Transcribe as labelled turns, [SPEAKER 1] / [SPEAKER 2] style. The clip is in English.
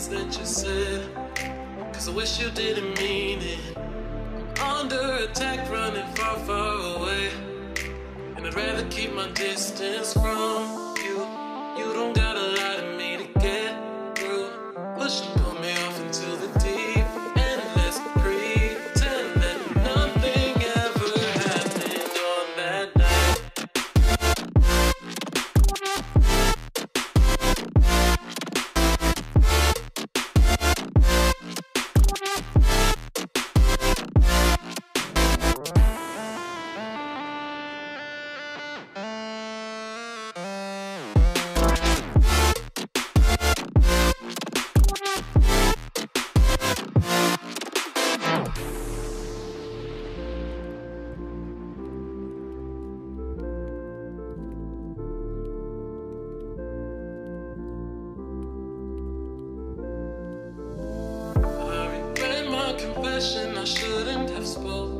[SPEAKER 1] things that you said, 'cause I wish you didn't mean it. I'm under attack, running far, far away, and I'd rather keep my distance from you. You don't gotta lie to me to get through. Push and pull me off into the deep, and let's pretend that nothing ever happened on that night. I shouldn't have spoken.